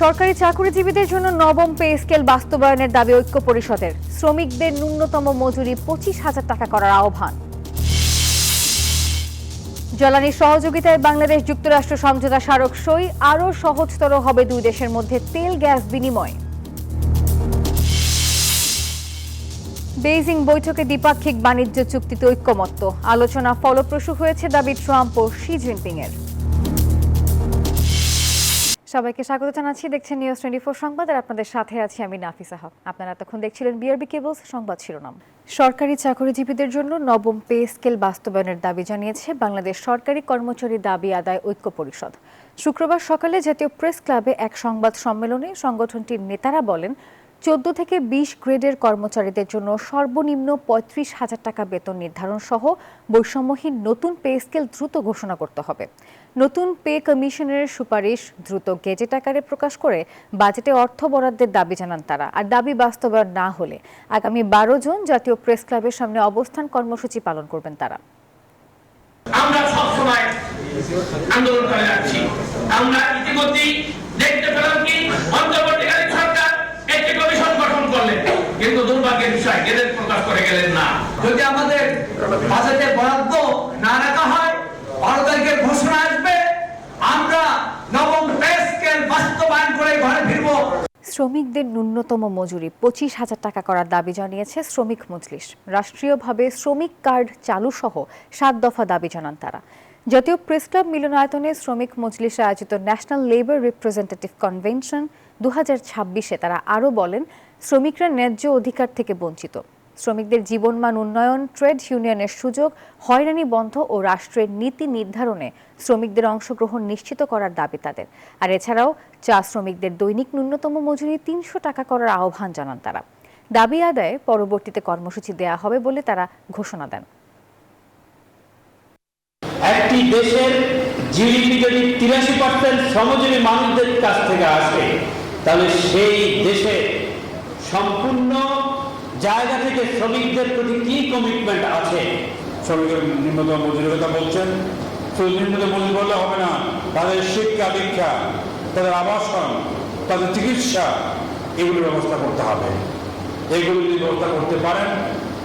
সরকারি চাকরিজীবীদের জন্য নবম পে স্কেল বাস্তবায়নের দাবি ঐক্য পরিষদের। শ্রমিকদের ন্যূনতম মজুরি 25,000 টাকা করার আহ্বান। জ্বালানি সহযোগিতায় বাংলাদেশ যুক্তরাষ্ট্র সমঝোতা স্মারক সই, আরও সহজতর হবে দুই দেশের মধ্যে তেল গ্যাস বিনিময়। বেইজিং বৈঠকে দ্বিপাক্ষিক বাণিজ্য চুক্তিতে ঐক্যমত্য, আলোচনা ফলপ্রসূ হয়েছে দাবি ট্রাম্প ও শি জিনপিং এর। সবাইকে স্বাগত জানাচ্ছি, দেখছেন নিউজ 24 সংবাদ, আর আপনাদের সাথে আছি আমি নাফিসা হক। আপনারা এতক্ষণ দেখছিলেন বিআরবি কেবলস সংবাদ শিরোনাম। সরকারি চাকরিজীবীদের জন্য নবম পে স্কেল বাস্তবায়নের দাবি জানিয়েছে বাংলাদেশ সরকারি কর্মচারী দাবি আদায় ঐক্য পরিষদ। শুক্রবার সকালে জাতীয় প্রেস ক্লাবে এক সংবাদ সম্মেলনে সংগঠনটির নেতারা বলেন, 14 থেকে 20 গ্রেডের কর্মচারীদের জন্য সর্বনিম্ন 35,000 টাকা বেতন নির্ধারণ সহ বৈষম্যহীন নতুন পে স্কেল দ্রুত ঘোষণা করতে হবে। নতুন পে কমিশনের সুপারিশ দ্রুত গেজেট আকারে প্রকাশ করে বাজেটে অর্থ বরাদ্দের দাবি জানান তারা। আর দাবি বাস্তবায়ন না হলে আগামী 12 জুন জাতীয় প্রেস ক্লাবের সামনে অবস্থান কর্মসূচি পালন করবেন তারা। আমরা সবসময় আন্দোলন করে যাচ্ছি। আমরা ইতিমধ্যেই দেখতে পেলাম কি অন্তর্বর্তীকালীন সরকার একটি কমিশন গঠন করলেন, কিন্তু দুর্ভাগ্যের বিষয় গেজেট প্রকাশ করে গেলেন না। যদি আমাদের বাজেটে বরাদ্দ না রাখা হয়, 12 তারিখের ঘোষণা আসবে, আমরা নবম পে স্কেল বাস্তবায়ন করে ঘরে ফিরবো। শ্রমিকদের ন্যূনতম মজুরি 25,000 টাকা করার দাবি জানিয়েছে শ্রমিক মজলিস। রাষ্ট্রীয়ভাবে শ্রমিক কার্ড চালু সহ 7 দফা দাবি জানান তারা। জাতীয় প্রেস ক্লাব মিলনায়তনে শ্রমিক মজলিসে আয়োজিত ন্যাশনাল লেবার রিপ্রেজেন্টেটিভ কনভেনশন 2026-এ তারা আরও বলেন, শ্রমিকরা ন্যায্য অধিকার থেকে বঞ্চিত। শ্রমিকদের জীবনমান উন্নয়ন, ট্রেড ইউনিয়নের সুযোগ, হয়রানি বন্ধ ও রাষ্ট্রের নীতি নির্ধারণে শ্রমিকদের অংশগ্রহণ নিশ্চিত করার দাবি তাদের। আর এছাড়াও চা শ্রমিকদের দৈনিক ন্যূনতম মজুরি 300 টাকা করার আহ্বান জানান তারা। দাবি আদায়ে পরবর্তীতে কর্মসূচি দেয়া হবে বলে তারা ঘোষণা দেন। একটি দেশের জিডিপি যদি 83% শ্রমজীবী মানুষদের কাছ থেকে আসে, তাহলে সেই দেশে সম্পূর্ণ জায়গা থেকে শ্রমিকদের প্রতি কি কমিটমেন্ট আছে? শ্রমিকের নিম্নতম মজুরির কথা বলছেন, শুধু নিম্নতম মজুরি বললে হবে না, তাদের শিক্ষা দীক্ষা, তাদের আবাসন, তাদের চিকিৎসা, এগুলোর ব্যবস্থা করতে হবে। এইগুলো যদি ব্যবস্থা করতে পারেন,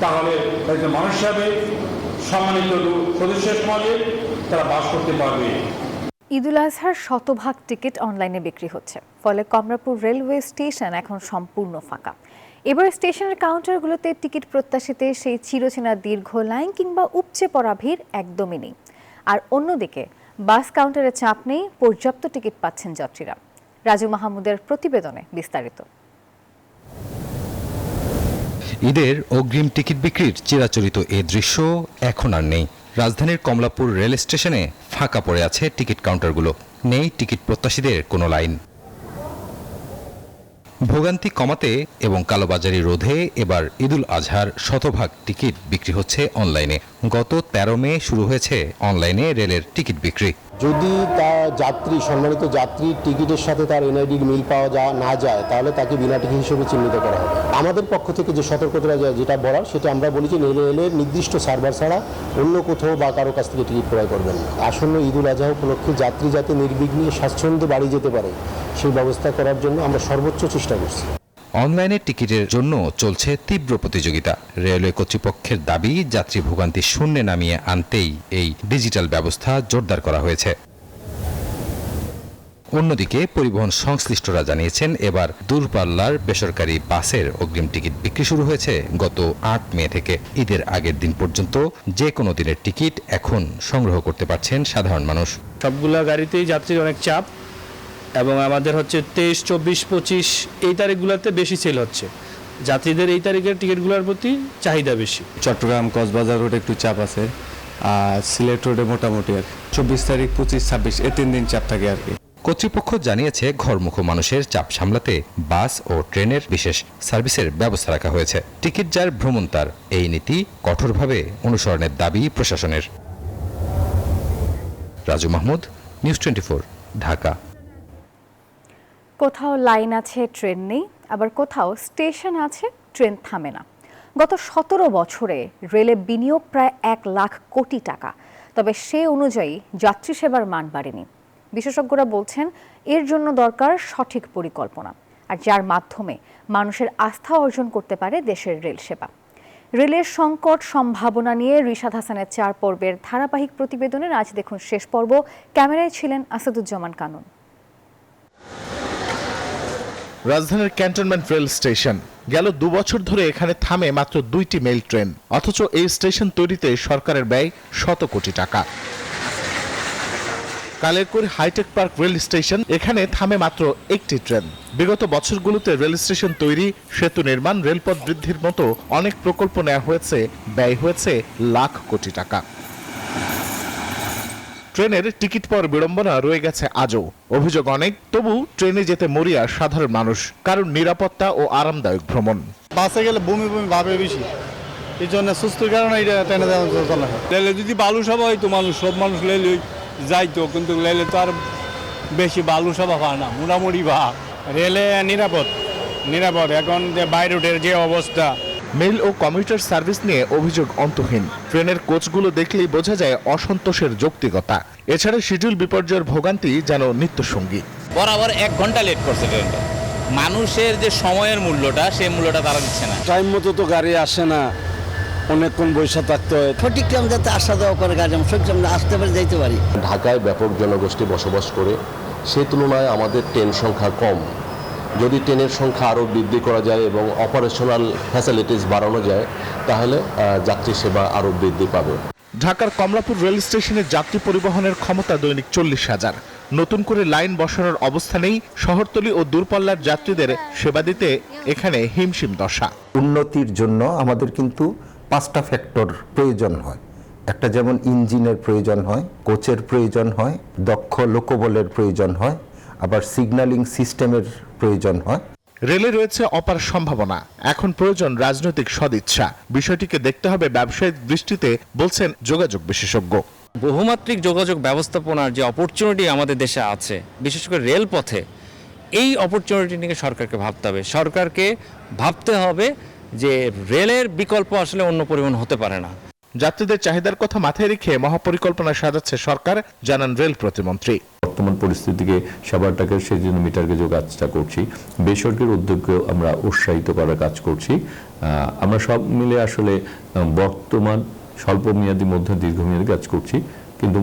তাহলে একজন মানুষ হিসাবে সম্মানিত সদস্য সমাজে তারা বাস করতে পারবে। ঈদুল আজহার শতভাগ টিকিট অনলাইনে বিক্রি হচ্ছে, ফলে কমলাপুর রেলওয়ে স্টেশন এখন সম্পূর্ণ ফাঁকা। এবার স্টেশনের কাউন্টারগুলোতে টিকিট প্রত্যাশীতে সেই চিরচেনা দীর্ঘ লাইন কিংবা উপচে পড়া ভিড় একদমই নেই। আর অন্যদিকে বাস কাউন্টারে চাপ নেই, পর্যাপ্ত টিকিট পাচ্ছেন যাত্রীরা। রাজু মাহমুদের প্রতিবেদনে বিস্তারিত। ঈদের অগ্রিম টিকিট বিক্রির চিরাচরিত এ দৃশ্য এখন আর নেই। রাজধানীর কমলাপুর রেল স্টেশনে ফাঁকা পড়ে আছে টিকিট কাউন্টারগুলো, নেই টিকিট প্রত্যাশীদের কোনো লাইন। ভোগান্তি কমাতে এবং কালোবাজারি রোধে এবার ঈদুল আজহার শতভাগ টিকিট বিক্রি হচ্ছে অনলাইনে। গত 13 মে শুরু হয়েছে অনলাইনে রেলের টিকিট বিক্রি। যদি তার সম্মানিত যাত্রীর টিকিটের সাথে তার এনআইডির মিল পাওয়া না যায়, তাহলে তাকে বিনা টিকিট হিসেবে চিহ্নিত করা হবে। আমাদের পক্ষ থেকে যে সতর্কতা যেটা বলার, সেটা আমরা বলেছি, রেলের নির্দিষ্ট সার্ভার ছাড়া অন্য কোথাও বা কারো কাছ থেকে টিকিট ক্রয় করবেন না। আসন্ন ঈদুল আজহা উপলক্ষে যাত্রী যাতে নির্বিঘ্নে স্বাচ্ছন্দ্যে বাড়ি যেতে পারে, সেই ব্যবস্থা করার জন্য আমরা সর্বোচ্চ চেষ্টা করছি। অনলাইনে টিকিটের জন্য চলছে তীব্র প্রতিযোগিতা। রেলওয়ে কর্তৃপক্ষের দাবি, যাত্রী ভোগান্তি শূন্যে নামিয়ে আনতেই এই ডিজিটাল ব্যবস্থা জোরদার করা হয়েছে। অন্যদিকে পরিবহন সংশ্লিষ্টরা জানিয়েছেন, এবার দূরপাল্লার বেসরকারি বাসের অগ্রিম টিকিট বিক্রি শুরু হয়েছে গত 8 মে থেকে। ঈদের আগের দিন পর্যন্ত যে কোনো দিনের টিকিট এখন সংগ্রহ করতে পারছেন সাধারণ মানুষ। সবগুলা গাড়িতেই যাত্রীর অনেক চাপ, এবং আমাদের হচ্ছে 23, 24, 25 এই তারিখগুলোতে বেশি সেল হচ্ছে। যাত্রীদের এই তারিখের টিকিটগুলোর প্রতি চাহিদা বেশি। চট্টগ্রাম কক্সবাজার রোডে একটু চাপ আছে, আর সিলেট রোডে মোটামুটি আর 24 তারিখ, 25, 26 এই 3 দিন চাপ থাকে আর কি। কর্তৃপক্ষ জানিয়েছে, ঘরমুখো মানুষের চাপ সামলাতে বাস ও ট্রেনের বিশেষ সার্ভিসের ব্যবস্থা রাখা হয়েছে। টিকিট যার ভ্রমণ তার, এই নীতি কঠোরভাবে অনুসরণের দাবি প্রশাসনের। রাজু মাহমুদ, নিউজ 24, ঢাকা। কোথাও লাইন আছে, ট্রেন নেই, আবার কোথাও স্টেশন আছে, ট্রেন থামে না। গত 17 বছরে রেলে বিনিয়োগ প্রায় 1 লাখ কোটি টাকা, তবে সে অনুযায়ী যাত্রী সেবার মান বাড়েনি। বিশেষজ্ঞরা বলছেন, এর জন্য দরকার সঠিক পরিকল্পনা, আর যার মাধ্যমে মানুষের আস্থা অর্জন করতে পারে দেশের রেল সেবা। রেলের সংকট সম্ভাবনা নিয়ে রিশাদ হাসানের 4 পর্বের ধারাবাহিক প্রতিবেদনের আজ দেখুন শেষ পর্ব। ক্যামেরায় ছিলেন আসাদুজ্জামান কানন। রাজধানীর ক্যান্টনমেন্ট রেল স্টেশন গেল 2 বছর ধরে এখানে থামে মাত্র 2টি মেল ট্রেন, অথচ এই স্টেশন তৈরিতে সরকারের ব্যয় শত কোটি টাকা। কালেরকৈর হাইটেক পার্ক রেল স্টেশন, এখানে থামে মাত্র 1টি ট্রেন। বিগত বছরগুলোতে রেল স্টেশন তৈরি, সেতু নির্মাণ, রেলপথ বৃদ্ধির মতো অনেক প্রকল্প নেওয়া হয়েছে, ব্যয় হয়েছে লাখ কোটি টাকা। ট্রেনের টিকিট পাওয়ার বিড়ম্বনা রয়ে গেছে আজও। অভিযোগ অনেক, তবু ট্রেনে যেতে মরিয়া সাধারণ মানুষ, কারণ নিরাপত্তা ও আরামদায়ক ভ্রমণ। বাসে গেলে বমি বমি ভাবে বেশি, এই জন্য সুস্থর কারণে এটা ট্রেনে যাওয়া চলে। লেলে যদি বালু সভা হইতো, সব মানুষ লেলে যাইতো, কিন্তু লেলে তো আর বেশি বালু সভা হয় না, মোটামুটি ভা। রেলে নিরাপদ এখন যে বাই রুটের যে অবস্থা। মেল ও কমিউটার সার্ভিস নিয়ে অভিযোগ অন্তহীন। ট্রেনের কোচগুলো দেখলেই বোঝা যায় অসন্তোষের যৌক্তিকতা। এছাড়া শিডিউল বিপর্যয়ের ভোগান্তি যেন নিত্যসঙ্গী। বরাবর 1 ঘন্টা লেট করছে ট্রেনটা। মানুষের যে সময়ের মূল্যটা, সেই মূল্যটা তারা দিচ্ছে না। টাইম মতো তো গাড়ি আসে না, অনেকক্ষণ বৈশা থাকতে হয়। সঠিক টাইম যাতে আসা যাওয়া করে গাড়ি আমরা আসতে পারি, যাইতে পারি। ঢাকায় ব্যাপক জনগোষ্ঠী বসবাস করে, সে তুলনায় আমাদের ট্রেন সংখ্যা কম। যদি ট্রেনের সংখ্যা আরও বৃদ্ধি করা যায় এবং অপারেশনাল ফ্যাসিলিটিস বাড়ানো যায়, তাহলে যাত্রী সেবা আরও বৃদ্ধি পাবে। ঢাকার কমলাপুর রেল স্টেশনের যাত্রী পরিবহনের ক্ষমতা দৈনিক 40,000। নতুন করে লাইন বসানোর অবস্থা নেই। শহরতলি ও দূরপাল্লার যাত্রীদের সেবা দিতে এখানে হিমশিম দশা। উন্নতির জন্য আমাদের কিন্তু 5টা ফ্যাক্টর প্রয়োজন হয়। একটা যেমন ইঞ্জিনের প্রয়োজন হয়, কোচের প্রয়োজন হয়, দক্ষ লোকবলের প্রয়োজন হয়, আবার সিগন্যালিং সিস্টেমের প্রয়োজন হয়। রেলে রয়েছে অপার সম্ভাবনা, এখন প্রয়োজন রাজনৈতিক সদিচ্ছা। বিষয়টিকে দেখতে হবে ব্যবসায়িক দৃষ্টিতে, বলছেন যোগাযোগ বিশেষজ্ঞ। বহুমাত্রিক যোগাযোগ ব্যবস্থাপনার যে অপরচুনিটি আমাদের দেশে আছে, বিশেষ করে রেলপথে, এই অপরচুনিটি নিয়ে সরকারকে ভাবতে হবে। সরকারকে ভাবতে হবে যে রেলের বিকল্প আসলে অন্য পরিবহন হতে পারে না। যাত্রীদের চাহিদার কথা মাথায় রেখে মহাপরিকল্পনা সাজাচ্ছে সরকার, জানান রেল প্রতিমন্ত্রী। বর্তমান পরিস্থিতিকে সেবাটাকে সেই জন্য মিটারকে যে কাজটা করছি, বেসরকারি উদ্যোগকেও আমরা উৎসাহিত করার কাজ করছি। আমরা সব মিলে আসলে বর্তমান স্বল্প মেয়াদী, মধ্য দীর্ঘমেয়াদী কাজ করছি, কিন্তু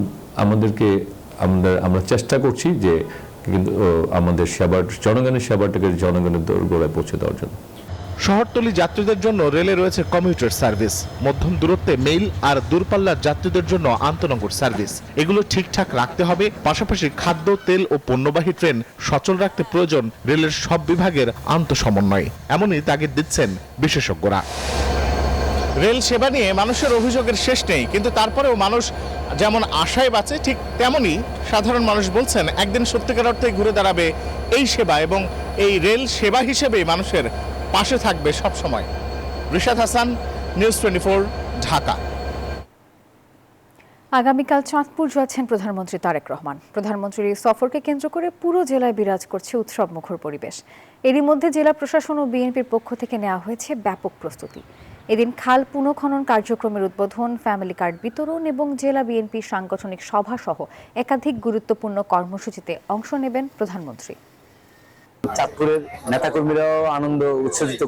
আমরা চেষ্টা করছি যে কিন্তু আমাদের জনগণের সেবাটাকে জনগণের দোরগোড়ায় পৌঁছে দেওয়ার জন্য। শহরতলি যাত্রীদের জন্য রেলে রয়েছে কমিউটার সার্ভিস, মধ্যম দূরত্বে মেইল আর দূরপাল্লার যাত্রীদের জন্য আন্তনগর সার্ভিস। এগুলো ঠিকঠাক রাখতে হবে। পাশাপাশি খাদ্য, তেল ও পণ্যবাহী ট্রেন সচল রাখতে প্রয়োজন রেলের সব বিভাগের আন্তঃসমন্বয়। এমনই তাগিদ দিচ্ছেন বিশেষজ্ঞরা। রেল সেবা নিয়ে মানুষের অভিযোগের শেষ নেই, কিন্তু তারপরেও মানুষ যেমন আশায় বাঁচে, ঠিক তেমনই সাধারণ মানুষ বলছেন একদিন সত্যিকার অর্থে ঘুরে দাঁড়াবে এই সেবা, এবং এই রেল সেবা হিসেবেই মানুষের পাশে থাকবে সব সময়। রিশাদ হাসান, নিউজ 24, ঢাকা। আগামীকাল চাঁদপুর যাচ্ছেন প্রধানমন্ত্রী তারেক রহমান। প্রধানমন্ত্রীর এই সফরকে কেন্দ্র করে পুরো জেলায় বিরাজ করছে উৎসবমুখর পরিবেশ। এরই মধ্যে জেলা প্রশাসন ও বিএনপির পক্ষ থেকে নেওয়া হয়েছে ব্যাপক প্রস্তুতি। এদিন খাল পুনঃখনন কার্যক্রমের উদ্বোধন, ফ্যামিলি কার্ড বিতরণ এবং জেলা বিএনপির সাংগঠনিক সভা সহ একাধিক গুরুত্বপূর্ণ কর্মসূচিতে অংশ নেবেন প্রধানমন্ত্রী। চাঁদপুরের নেতাকর্মীরাও আনন্দ উচ্ছ্বসিত,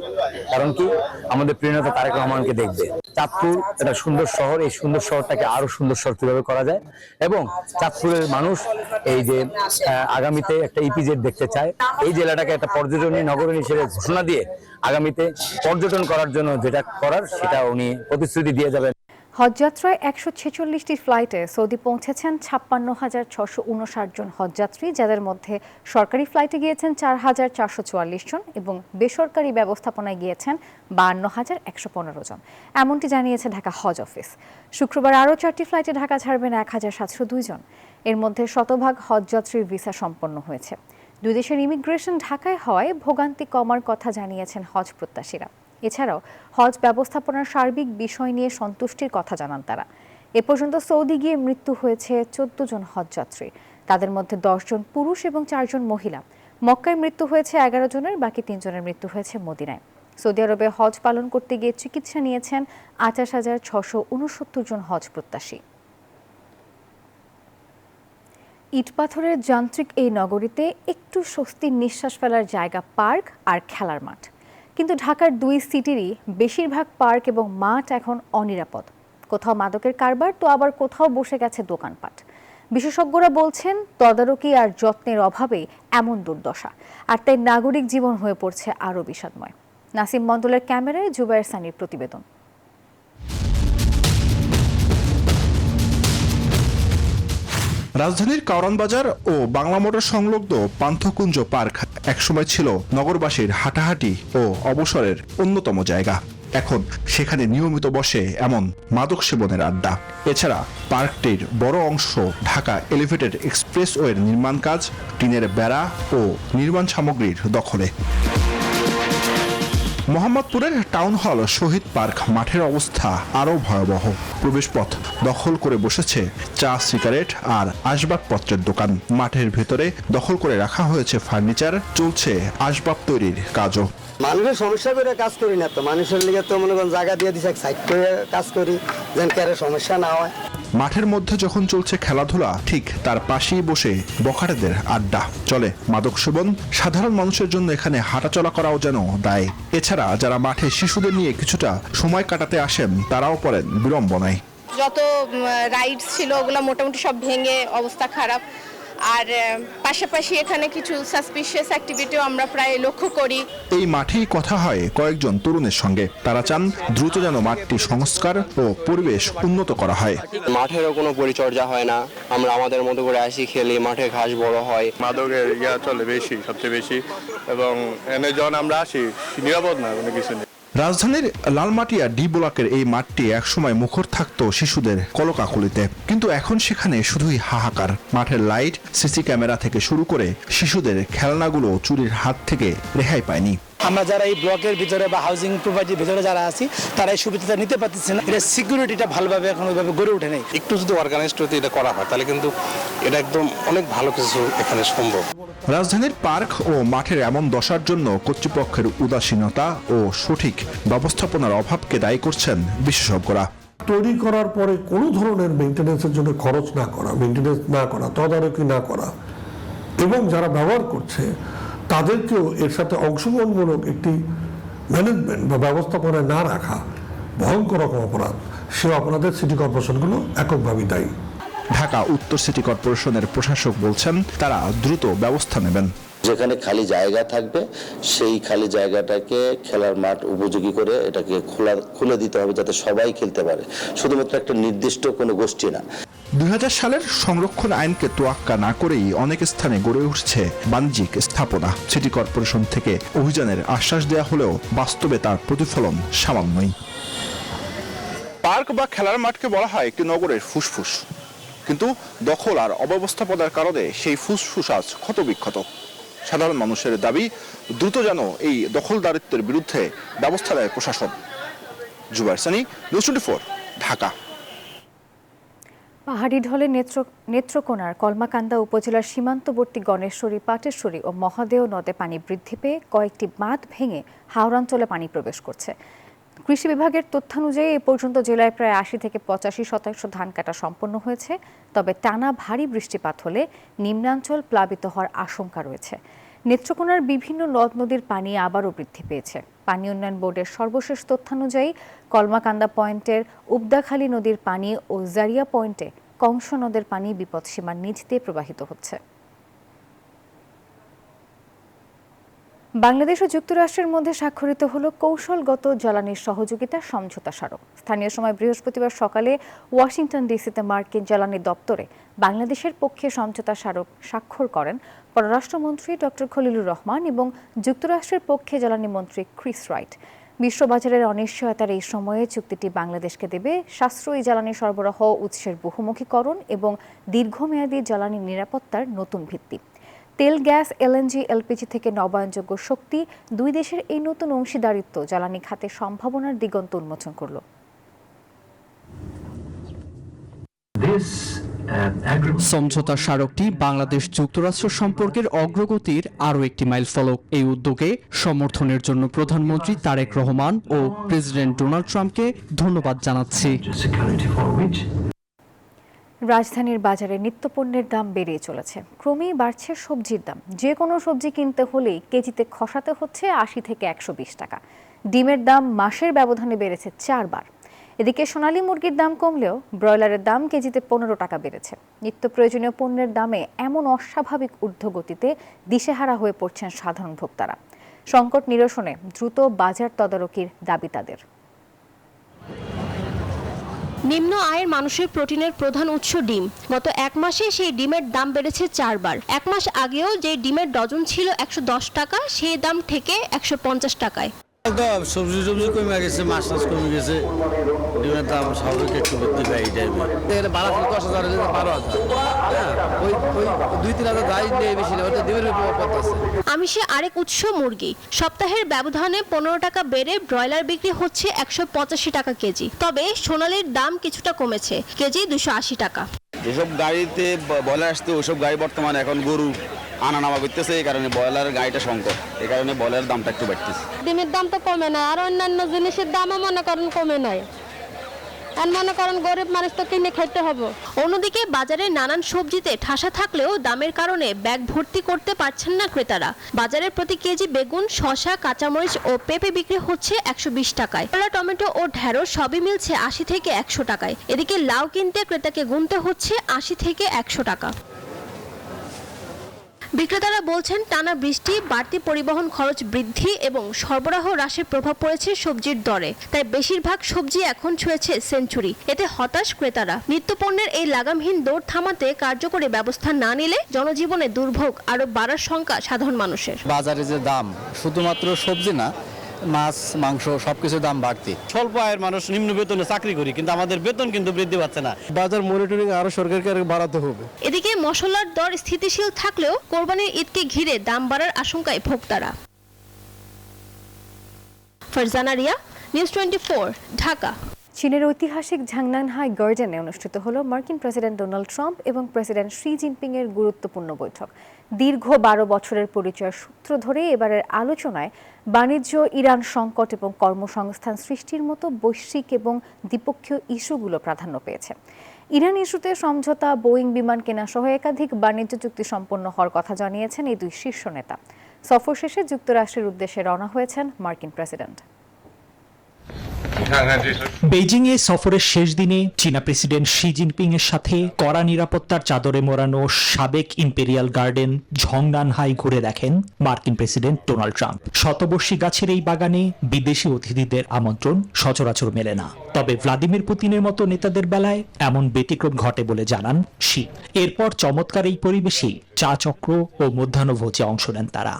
কারণ কি আমাদের প্রিয় নেতা তারেক রহমানকে দেখবে। চাঁদপুর একটা সুন্দর শহর, এই সুন্দর শহরটাকে আরো সুন্দর শহর কিভাবে করা যায়, এবং চাঁদপুরের মানুষ এই যে আগামীতে একটা ইপিজেড দেখতে চায়, এই জেলাটাকে একটা পর্যটনী নগরী হিসেবে ঘোষণা দিয়ে আগামীতে পর্যটন করার জন্য যেটা করার সেটা উনি প্রতিশ্রুতি দিয়ে যাবেন। হজযাত্রায় 146টি ফ্লাইটে সৌদি পৌঁছেছেন 56,659 জন হজযাত্রী, যাদের মধ্যে সরকারি ফ্লাইটে গিয়েছেন 4,444 জন এবং বেসরকারি ব্যবস্থাপনায় গিয়েছেন 52,115 জন। এমনটি জানিয়েছে ঢাকা হজ অফিস। শুক্রবার আরও 4টি ফ্লাইটে ঢাকা ছাড়বেন 1,702 জন। এর মধ্যে শতভাগ হজযাত্রীর ভিসা সম্পন্ন হয়েছে। দুই দেশের ইমিগ্রেশন ঢাকায় হওয়ায় ভোগান্তি কমার কথা জানিয়েছেন হজ প্রত্যাশীরা। এছাড়াও হজ ব্যবস্থাপনার সার্বিক বিষয় নিয়ে সন্তুষ্টির কথা জানান তারা। এ পর্যন্ত সৌদি গিয়ে মৃত্যু হয়েছে 14 জন হজযাত্রী, তাদের মধ্যে 10 জন পুরুষ এবং 4 জন মহিলা। মক্কায় মৃত্যু হয়েছে 11 জনের, বাকি 3 জনের মৃত্যু হয়েছে মদিনায়। সৌদি আরবে হজ পালন করতে গিয়ে চিকিৎসা নিয়েছেন 28,669 জন হজ প্রত্যাশী। ইটপাথরের যান্ত্রিক এই নগরীতে একটু স্বস্তির নিঃশ্বাস ফেলার জায়গা পার্ক আর খেলার মাঠ, কিন্তু ঢাকার দুই সিটিরই বেশিরভাগ পার্ক এবং মাঠ এখন অনিরাপদ। কোথাও মাদকের কারবার, তো আবার কোথাও বসে গেছে দোকানপাট। বিশেষজ্ঞরা বলছেন তদারকি আর যত্নের অভাবে এমন দুর্দশা, আর তাই নাগরিক জীবন হয়ে পড়ছে আরও বিষাদময়। নাসিম মণ্ডলের ক্যামেরায় জুবায়ের সানির প্রতিবেদন। রাজধানীর কারওয়ান বাজার ও বাংলা মোটর সংলগ্ন পান্থকুঞ্জ পার্ক একসময় ছিল নগরবাসীর হাঁটাহাঁটি ও অবসরের অন্যতম জায়গা। এখন সেখানে নিয়মিত বসে এমন মাদক সেবনের আড্ডা। এছাড়া পার্কটির বড় অংশ ঢাকা এলিভেটেড এক্সপ্রেসওয়ের নির্মাণ কাজ, টিনের বেড়া ও নির্মাণ সামগ্রীর দখলে। মোহাম্মদপুরের টাউন হল শহীদ পার্ক মাঠের অবস্থা আরও ভয়াবহ। প্রবেশপথ দখল করে বসেছে চা, সিগারেট আর আসবাবপত্রের দোকান। মাঠের ভেতরে দখল করে রাখা হয়েছে ফার্নিচার, চলছে আসবাব তৈরির কাজও। মানুষের সমস্যা করে কাজ করি না তো, মানুষের লিগে তো মনে করেন জায়গা দিয়ে দিছে, সাইড করে কাজ করি যেন কারো সমস্যা না হয়। মাঠের মধ্যে যখন চলছে খেলাধুলা, ঠিক তার পাশেই বসে বখাটেদের আড্ডা। চলে মাদক সেবন। সাধারণ মানুষের জন্য এখানে হাঁটাচলা করাও যেন দায়। এছাড়া যারা মাঠে শিশুদের নিয়ে কিছুটা সময় কাটাতে আসেন, তারাও পড়েন বিড়ম্বনায়। যত রাইডস ছিল ওগুলো মোটামুটি সব ভেঙে অবস্থা খারাপ। আর পাশাপাশি এখানে কিছু সাসপিশিয়াস অ্যাক্টিভিটিও আমরা প্রায় লক্ষ্য করি। এই মাঠেই কথা হয় কয়েকজন তরুণের সঙ্গে। তারা চান দ্রুত যেন মাঠটি সংস্কার ও পরিবেশ উন্নত করা হয়। মাঠেরও কোনো পরিচর্যা হয় না, আমরা আমাদের মতো করে আসি, খেলি, মাঠে ঘাস বড় হয়। মাদকের চলে বেশি, সবচেয়ে বেশি, এবং এনে যখন আমরা আসি নিরাপদ না কোনো কিছু নেই। রাজধানীর লালমাটিয়া ডি ব্লকের এই মাঠটি একসময় মুখর থাকত শিশুদের কলকাকলিতে, কিন্তু এখন সেখানে শুধুই হাহাকার। মাঠের লাইট, সিসি ক্যামেরা থেকে শুরু করে শিশুদের খেলনাগুলো চুরির হাত থেকে রেহাই পায়নি। আমরা যারা এই ব্লকের ভিতরে বা হাউজিং প্রপার্টির ভিতরে যারা আছি, তারা এই সুবিধাটা নিতে পারতেছে না। এটা সিকিউরিটিটা ভালোভাবে এখন ওইভাবে গড়ে ওঠে নাই। একটু যদি অর্গানাইজড হতে এটা করা হয়, তাহলে কিন্তু এটা একদম অনেক ভালো কিছু এখানে সম্ভব। রাজধানীর পার্ক ও মাঠের এমন দশার জন্য কর্তৃপক্ষের উদাসীনতা ও সঠিক ব্যবস্থাপনার অভাবকে দায়ী করছেন বিশেষজ্ঞরা। তৈরি করার পরে কোনো ধরনের মেইনটেনেন্সের জন্য খরচ না করা, মেইনটেনেন্স না করা, তদারকি না করা, এবং যারা ব্যবহার করছে তাদেরকেও এর সাথে অংশগ্রহণমূলক একটি ম্যানেজমেন্ট বা ব্যবস্থাপনায় না রাখা ভয়ঙ্কর রকম অপরাধ। সে অপরাধের সিটি কর্পোরেশনগুলো এককভাবে দায়ী। ঢাকা উত্তর সিটি কর্পোরেশনের প্রশাসক বলছেন তারা দ্রুত ব্যবস্থা নেবেন। যেখানে খালি জায়গা থাকবে সেই খালি জায়গাটাকে খেলার মাঠ উপযোগী করে এটাকে খুলে দিতে হবে, যাতে সবাই খেলতে পারে, শুধুমাত্র একটা নির্দিষ্ট কোনো গোষ্ঠী না। 2000 সালের সংরক্ষণ আইনকে তোয়াক্কা না করেই অনেক স্থানে গড়ে উঠছে বাণিজ্যিক স্থাপনা। সিটি কর্পোরেশন থেকে অভিযানের আশ্বাস দেয়া হলেও বাস্তবে তার প্রতিফলন সামান্যই। পার্ক বা খেলার মাঠকে বলা হয় একটি নগরের ফুসফুস, কিন্তু দখল আর অব্যবস্থাপনার কারণে সেই ফুসফুস আজ ক্ষতবিক্ষত। সাধারণ মানুষের দাবি, দ্রুত যেন এই দখলদারিত্বের বিরুদ্ধে ব্যবস্থা নেয় প্রশাসন। জুবায়ের সানি, নিউজ 24, ঢাকা। পাহাড়ি ঢলে নেত্রকোনার কলমাকান্দা উপজেলার সীমান্তবর্তী গণেশ্বরী, পাটেশ্বরী ও মহাদেও নদে পানি বৃদ্ধি পেয়ে কয়েকটি বাঁধ ভেঙে হাওড়াঞ্চলে পানি প্রবেশ করছে। কৃষি বিভাগের তথ্যানুযায়ী এ পর্যন্ত জেলায় প্রায় 80 থেকে 85% ধান কাটা সম্পন্ন হয়েছে। তবে টানা ভারী বৃষ্টিপাত হলে নিম্নাঞ্চল প্লাবিত হওয়ার আশঙ্কা রয়েছে। নেত্রকোনার বিভিন্ন নদ নদীর পানি আবারও বৃদ্ধি পেয়েছে। পানি উন্নয়ন বোর্ডের সর্বশেষ তথ্যানুযায়ী কলমাকান্দা পয়েন্টের উবদাখালী নদীর পানি ও জারিয়া পয়েন্টে কংস নদের পানি বিপদসীমার নিচ দিয়ে প্রবাহিত হচ্ছে। বাংলাদেশ ও যুক্তরাষ্ট্রের মধ্যে স্বাক্ষরিত হলো কৌশলগত জ্বালানির সহযোগিতা সমঝোতা স্মারক। স্থানীয় সময় বৃহস্পতিবার সকালে ওয়াশিংটন ডিসিতে মার্কিন জ্বালানি দপ্তরে বাংলাদেশের পক্ষে সমঝোতা স্মারক স্বাক্ষর করেন পররাষ্ট্রমন্ত্রী ডক্টর খলিলুর রহমান এবং যুক্তরাষ্ট্রের পক্ষে জ্বালানি মন্ত্রী ক্রিস রাইট। বিশ্ববাজারের অনিশ্চয়তার এই সময়ে চুক্তিটি বাংলাদেশকে দেবে সাশ্রয়ী জ্বালানি সরবরাহ উৎসের বহুমুখীকরণ এবং দীর্ঘমেয়াদী জ্বালানি নিরাপত্তার নতুন ভিত্তি। তেল, গ্যাস, এলএনজি, এলপিজি থেকে নবায়নযোগ্য শক্তি, দুই দেশের এই নতুন অংশীদারিত্ব জ্বালানি খাতে সম্ভাবনার দিগন্ত উন্মোচন করল। সমঝোতা স্মারকটি বাংলাদেশ যুক্তরাষ্ট্র সম্পর্কের অগ্রগতির আরও একটি মাইলফলক। এই উদ্যোগে সমর্থনের জন্য প্রধানমন্ত্রী তারেক রহমান ও প্রেসিডেন্ট ডোনাল্ড ট্রাম্পকে ধন্যবাদ জানাচ্ছি। রাজধানীর বাজারে নিত্যপণ্যের দাম বেড়ে চলেছে। ক্রমেই বাড়ছে সবজির দাম। যে কোনো সবজি কিনতে হলেই কেজিতে খসাতে হচ্ছে ৮০ থেকে ১২০ টাকা। ডিমের দাম মাসের ব্যবধানে বেড়েছে 4 বার। এদিকে সোনালী মুরগির দাম কমলেও ব্রয়লারের দাম কেজিতে 15 টাকা বেড়েছে। নিত্য প্রয়োজনীয় পণ্যের দামে এমন অস্বাভাবিক ঊর্ধ্বগতিতে দিশেহারা হয়ে পড়ছেন সাধারণ ভোক্তারা। সংকট নিরসনে দ্রুত বাজার তদারকির দাবি তাদের। নিম্ন আয়ের মানুষের প্রোটিনের প্রধান উৎস ডিম। গত এক মাসে সেই ডিমের দাম বেড়েছে 4 বার। এক মাস আগেও যে ডিমের ডজন ছিল 110 টাকা, সেই দাম থেকে 150 টাকায়। সবজি কমে গেছে, মাছ টাছ কমে গেছে, ডিমের দাম স্বাভাবিক একটু বৃদ্ধি পায় এই টাইমে। 10,000 12,000, ওই 2-3,000 যাই নেই, বেশি না, ওটা ডিমের ব্যাপার আছে। আমিষে আরেক উৎস মুরগি। সপ্তাহের ব্যবধানে 15 টাকা বেড়ে ব্রয়লার বিক্রি হচ্ছে 185 টাকা কেজি। তবে সোনালীর দাম কিছুটা কমেছে, কেজি 280 টাকা। যেসব গাড়িতে ব্রয়লার আসতো ওইসব গাড়ি বর্তমানে এখন গরু আনা নামা করতেছে, এই কারণে ব্রয়লারের গাড়িটা সংকট, এই কারণে ব্রয়লারের দামটা একটু বাড়তেছে। ডিমের দাম তো কমে না, আর অন্যান্য জিনিসের দামও মনে করেন কমে নাই। আর মনে করেন গরিব মানুষ তো কিনে খেতে হবে। অন্যদিকে বাজারে নানান সবজিতে ঠাসা থাকলেও দামের কারণে ব্যাগ ভর্তি করতে পারছেন না ক্রেতারা। বাজারে প্রতি কেজি বেগুন, শসা, কাঁচামরিচ ও পেঁপে বিক্রি হচ্ছে 120 টাকায়। কলা, টমেটো ও ঢেঁড়স সবই মিলছে 80 থেকে 100 টাকায়। এদিকে লাউ কিনতে ক্রেতাকে গুনতে হচ্ছে 80 থেকে 100 টাকা। বিক্রেতারা বলছেন টানা বৃষ্টি, বাড়তি পরিবহন খরচ বৃদ্ধি এবং সরবরাহ হ্রাসের প্রভাব পড়েছে সবজির দরে। তাই বেশিরভাগ সবজি এখন ছুঁয়েছে সেঞ্চুরি। এতে হতাশ ক্রেতারা। নিত্যপণ্যের এই লাগামহীন দৌড় থামাতে কার্যকরী ব্যবস্থা না নিলে জনজীবনে দুর্ভোগ আরো বাড়ার শঙ্কা সাধারণ মানুষের। বাজারে যে দাম, শুধুমাত্র সবজি না, মাছ, মাংস সবকিছু দাম বাড়তি। স্বল্প আয়ের মানুষ নিম্ন বেতনে চাকরি করি, কিন্তু আমাদের বেতন কিন্তু বৃদ্ধি পাচ্ছে না। বাজার মনিটরিং আরো সরকারকে বাড়াতে হবে। এদিকে মশলার দর স্থিতিশীল থাকলেও কোরবানির ঈদকে ঘিরে দাম বাড়ার আশঙ্কায় ভোক্তারা। ফারজানা রিয়া, নিউজ 24, ঢাকা। চীনের ঐতিহাসিক ঝাংনানহাই গার্ডেনে অনুষ্ঠিত হলো মার্কিন প্রেসিডেন্ট ডোনাল্ড ট্রাম্প এবং প্রেসিডেন্ট শি জিনপিং এর গুরুত্বপূর্ণ বৈঠক। দীর্ঘ 12 বছরের পরিচয়ের সূত্র ধরে এবারের আলোচনায় বাণিজ্য, ইরান সংকট এবং কর্মসংস্থান সৃষ্টির মতো বৈশ্বিক এবং দ্বিপক্ষীয় ইস্যুগুলো প্রাধান্য পেয়েছে। ইরান ইস্যুতে সমঝোতা, বোয়িং বিমান কেনা সহ একাধিক বাণিজ্য চুক্তি সম্পন্ন হওয়ার কথা জানিয়েছেন এই দুই শীর্ষ নেতা। সফর শেষে যুক্তরাষ্ট্রের উদ্দেশ্যে রওনা হয়েছেন মার্কিন প্রেসিডেন্ট। বেইজিংয়ে সফরের শেষ দিনে চীনা প্রেসিডেন্ট শি জিনপিং এর সাথে কড়া নিরাপত্তার চাদরে মোড়ানো সাবেক ইম্পেরিয়াল গার্ডেন ঝংনানহাই ঘুরে দেখেন মার্কিন প্রেসিডেন্ট ডোনাল্ড ট্রাম্প। শতবর্ষী গাছের এই বাগানে বিদেশি অতিথিদের আমন্ত্রণ সচরাচর মেলে না। তবে ভ্লাদিমির পুতিনের মতো নেতাদের বেলায় এমন ব্যতিক্রম ঘটে বলে জানান শি। এরপর চমৎকার এই পরিবেশেই চা চক্র ও মধ্যাহ্নভোজে অংশ নেন তারা।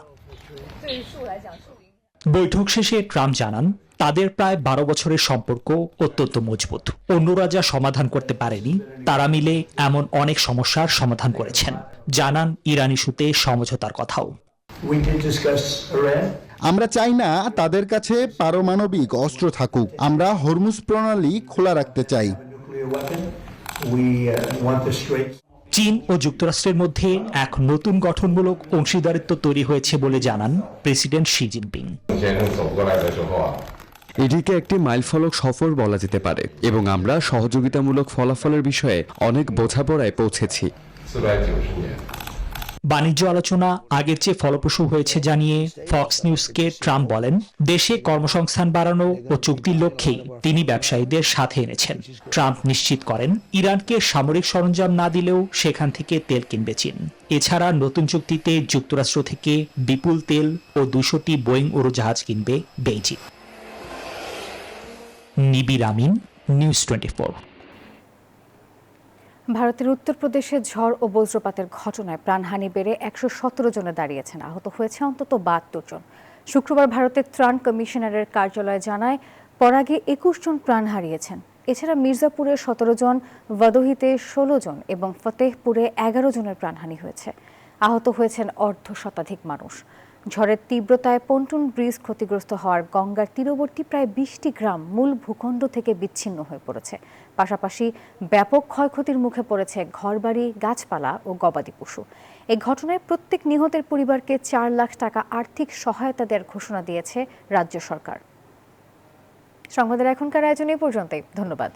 বৈঠক শেষে ট্রাম্প জানান তাদের প্রায় 12 বছরের সম্পর্ক অত্যন্ত মজবুত। অন্যরা যা সমাধান করতে পারেনি তারা মিলে এমন অনেক সমস্যার সমাধান করেছেন। জানান ইরান ইস্যুতে সমঝোতার কথাও। আমরা চাই না তাদের কাছে পারমাণবিক অস্ত্র থাকুক। আমরা হরমুজ প্রণালী খোলা রাখতে চাই। চীন ও যুক্তরাষ্ট্রের মধ্যে এক নতুন গঠনমূলক অংশীদারিত্ব তৈরি হয়েছে বলে জানান প্রেসিডেন্ট শি জিনপিং। এটিকে একটি মাইলফলক সফর বলা যেতে পারে এবং আমরা সহযোগিতামূলক ফলাফলের বিষয়ে অনেক বোঝাপড়ায় পৌঁছেছি। বাণিজ্য আলোচনা আগের চেয়ে ফলপ্রসূ হয়েছে জানিয়ে ফক্স নিউজকে ট্রাম্প বলেন, দেশে কর্মসংস্থান বাড়ানো ও চুক্তির লক্ষ্যেই তিনি ব্যবসায়ীদের সাথে এনেছেন। ট্রাম্প নিশ্চিত করেন ইরানকে সামরিক সরঞ্জাম না দিলেও সেখান থেকে তেল কিনবে চীন। এছাড়া নতুন চুক্তিতে যুক্তরাষ্ট্র থেকে বিপুল তেল ও 200টি বোয়িং উড়োজাহাজ কিনবে বেইজিং। নিবির আমিন, নিউজ 24। ভারতের উত্তরপ্রদেশে ঝড় ও বজ্রপাতের ঘটনায় প্রাণহানি বেড়ে 117 জনে দাঁড়িয়েছেন। আহত হয়েছে অন্তত 72 জন। শুক্রবার ভারতের ত্রাণ কমিশনারের কার্যালয় জানায় পরাগে 21 জন প্রাণ হারিয়েছেন। এছাড়া মির্জাপুরে 17 জন, ভদোহিতে 16 জন এবং ফতেহপুরে 11 জনের প্রাণহানি হয়েছে। আহত হয়েছেন অর্ধশতাধিক মানুষ। ঝড়ের তীব্রতায় পন্টুন ব্রিজ ক্ষতিগ্রস্ত হওয়ার গঙ্গার তীরবর্তী প্রায় 20টি গ্রাম মূল ভূখণ্ড থেকে বিচ্ছিন্ন হয়ে পড়েছে। পাশাপাশি ব্যাপক ক্ষয়ক্ষতির মুখে পড়েছে ঘরবাড়ি, গাছপালা ও গবাদি পশু। এই ঘটনায় প্রত্যেক নিহতের পরিবারকে 4 লাখ টাকা আর্থিক সহায়তা দেওয়ার ঘোষণা দিয়েছে রাজ্য সরকার। সংবাদের এখনকার আয়োজন এই পর্যন্তই। ধন্যবাদ।